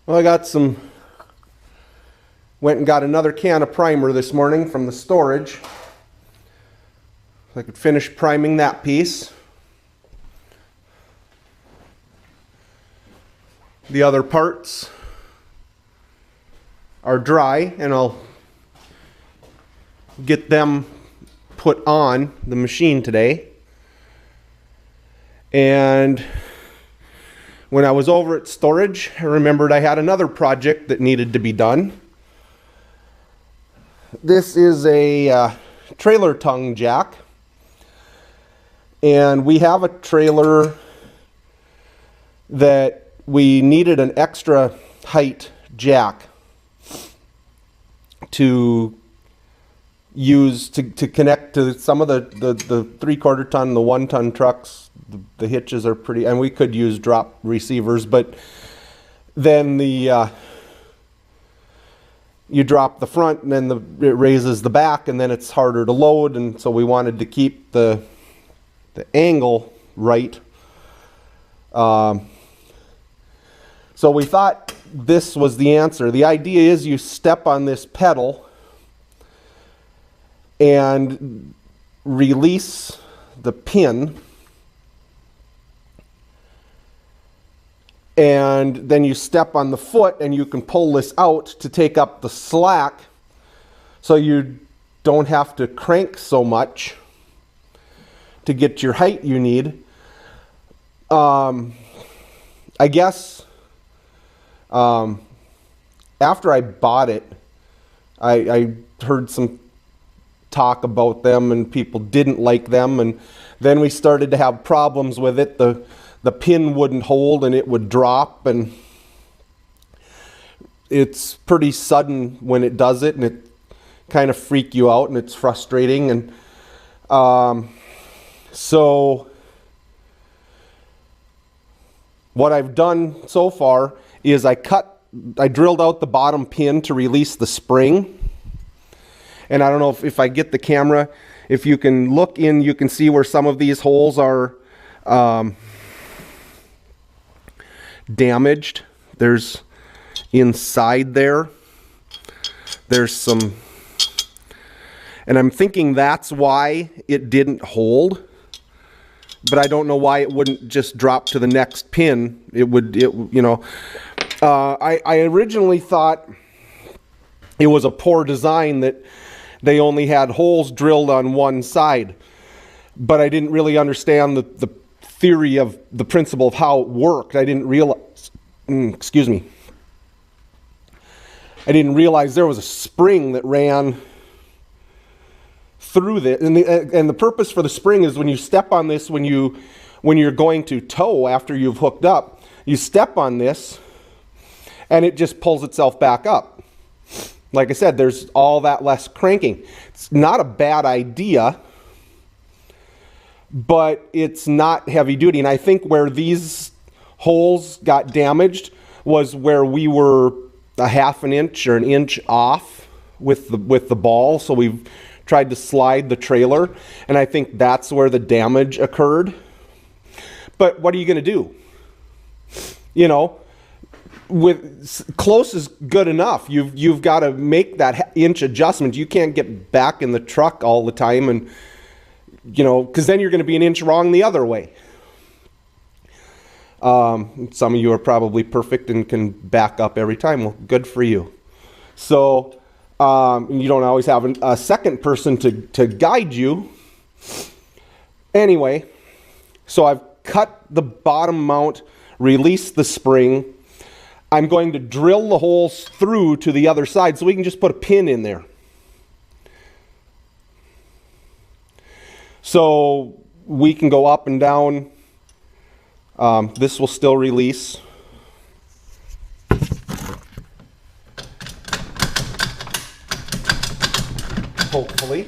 Well, went and got another can of primer this morning from the storage. So I could finish priming that piece. The other parts are dry, and I'll get them put on the machine today. And when I was over at storage, I remembered I had another project that needed to be done. This is a trailer tongue jack, and we have a trailer that we needed an extra height jack to use to connect to some of the 3/4 ton, the 1 ton trucks. The hitches are pretty, and we could use drop receivers, but then you drop the front and then it raises the back, and then it's harder to load, and so we wanted to keep the angle right. So we thought this was the answer. The idea is you step on this pedal and release the pin, and then you step on the foot and you can pull this out to take up the slack so you don't have to crank so much to get your height you need. I guess after I bought it, I heard some talk about them and people didn't like them, and then we started to have problems with it. The pin wouldn't hold and it would drop, and it's pretty sudden when it does it, and it kind of freak you out, and it's frustrating. And so what I've done so far is I drilled out the bottom pin to release the spring. And I don't know if I get the camera, if you can look in, you can see where some of these holes are damaged. There's inside there's some, and I'm thinking that's why it didn't hold, but I don't know why it wouldn't just drop to the next pin. I originally thought it was a poor design that they only had holes drilled on one side, but I didn't really understand the theory of the principle of how it worked. I didn't realize, I didn't realize there was a spring that ran through this, and the purpose for the spring is when you step on this, when you're going to tow after you've hooked up, you step on this and it just pulls itself back up. Like I said, there's all that less cranking. It's not a bad idea, but it's not heavy duty. And I think where these holes got damaged was where we were a 1/2 inch or 1 inch off with the ball. So we've tried to slide the trailer, and I think that's where the damage occurred. But what are you going to do? You know, with close is good enough. You've got to make that inch adjustment. You can't get back in the truck all the time, and because then you're going to be 1 inch wrong the other way. Some of you are probably perfect and can back up every time. Well, good for you. So you don't always have a second person to guide you. Anyway, so I've cut the bottom mount, released the spring. I'm going to drill the holes through to the other side so we can just put a pin in there. So we can go up and down. This will still release. Hopefully.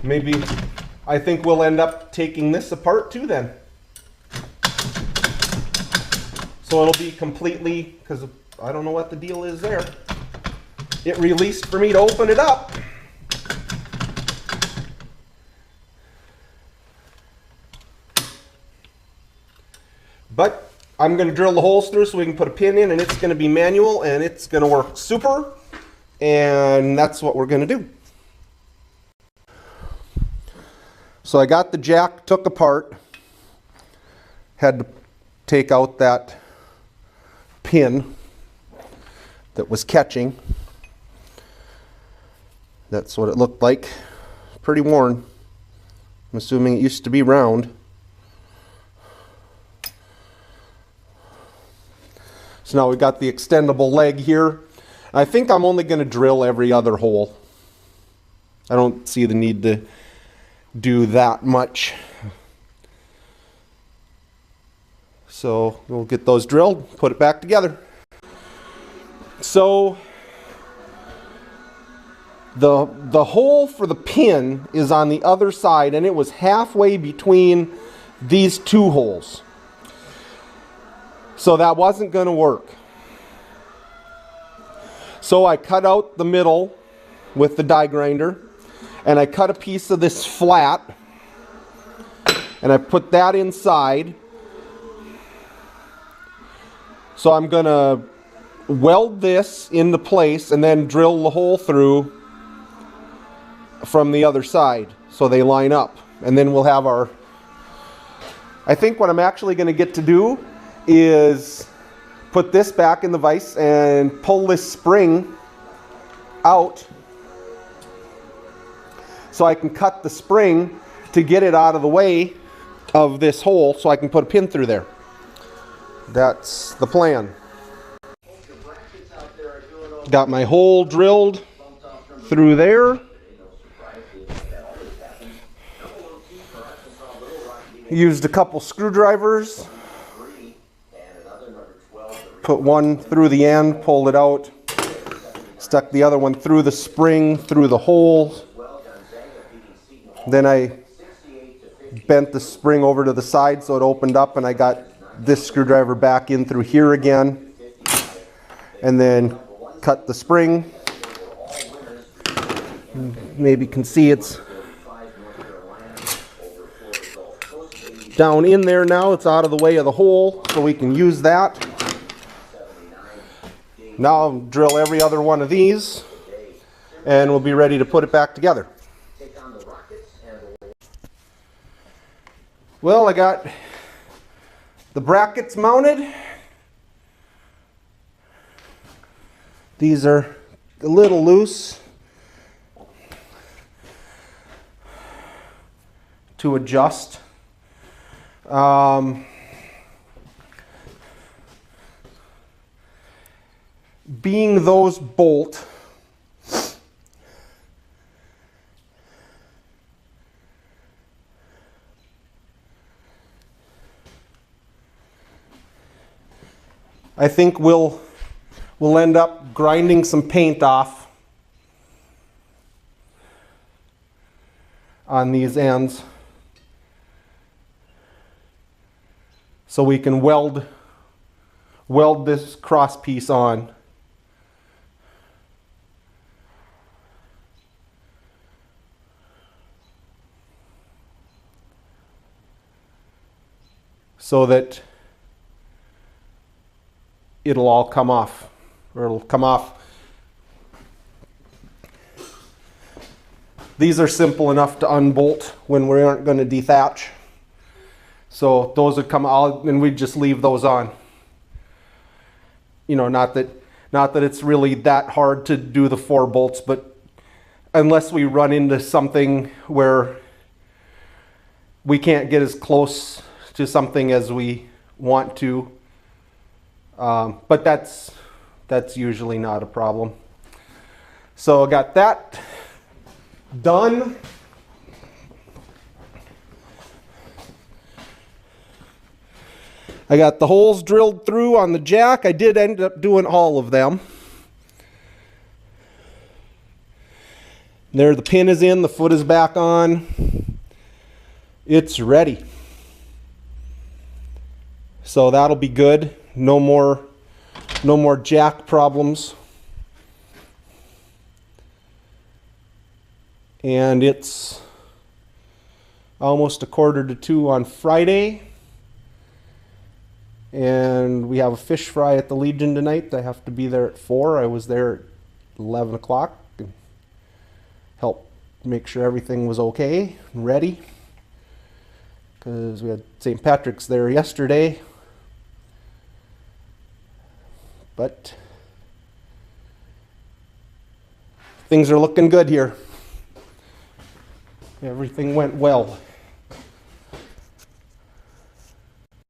Maybe, I think we'll end up taking this apart too then. So it'll be completely, because I don't know what the deal is there. It released for me to open it up. But I'm going to drill the holes through so we can put a pin in, and it's going to be manual, and it's going to work super. And that's what we're going to do. So I got the jack took apart. Had to take out that pin that was catching. That's what it looked like. Pretty worn. I'm assuming it used to be round. So now we've got the extendable leg here. I think I'm only going to drill every other hole. I don't see the need to do that much. So we'll get those drilled, put it back together. So the hole for the pin is on the other side, and it was halfway between these two holes. So that wasn't going to work. So I cut out the middle with the die grinder, and I cut a piece of this flat, and I put that inside. So I'm going to weld this into place and then drill the hole through from the other side so they line up. And then we'll have our... I think what I'm actually going to get to do is put this back in the vise and pull this spring out so I can cut the spring to get it out of the way of this hole so I can put a pin through there. That's the plan. Got my hole drilled through there. Used a couple screwdrivers. Put one through the end, pulled it out. Stuck the other one through the spring, through the hole. Then I bent the spring over to the side so it opened up, and I got this screwdriver back in through here again. And then cut the spring. Maybe you can see it's down in there now. It's out of the way of the hole, so we can use that. Now I'll drill every other one of these, and we'll be ready to put it back together. Well, I got the brackets mounted. These are a little loose to adjust. Being those bolt, I think we'll end up grinding some paint off on these ends so we can weld this cross piece on. So that it'll all come off, or it'll come off. These are simple enough to unbolt when we aren't going to dethatch. So those would come out, and we'd just leave those on. You know, not that it's really that hard to do the 4 bolts, but unless we run into something where we can't get as close to something as we want to, but that's usually not a problem. So I got that done. I got the holes drilled through on the jack. I did end up doing all of them. There, the pin is in, the foot is back on. It's ready. So that'll be good. No more jack problems. And it's almost 1:45 on Friday. And we have a fish fry at the Legion tonight. I have to be there at 4. I was there at 11 o'clock and helped make sure everything was okay and ready. Because we had St. Patrick's there yesterday. But things are looking good here. Everything went well.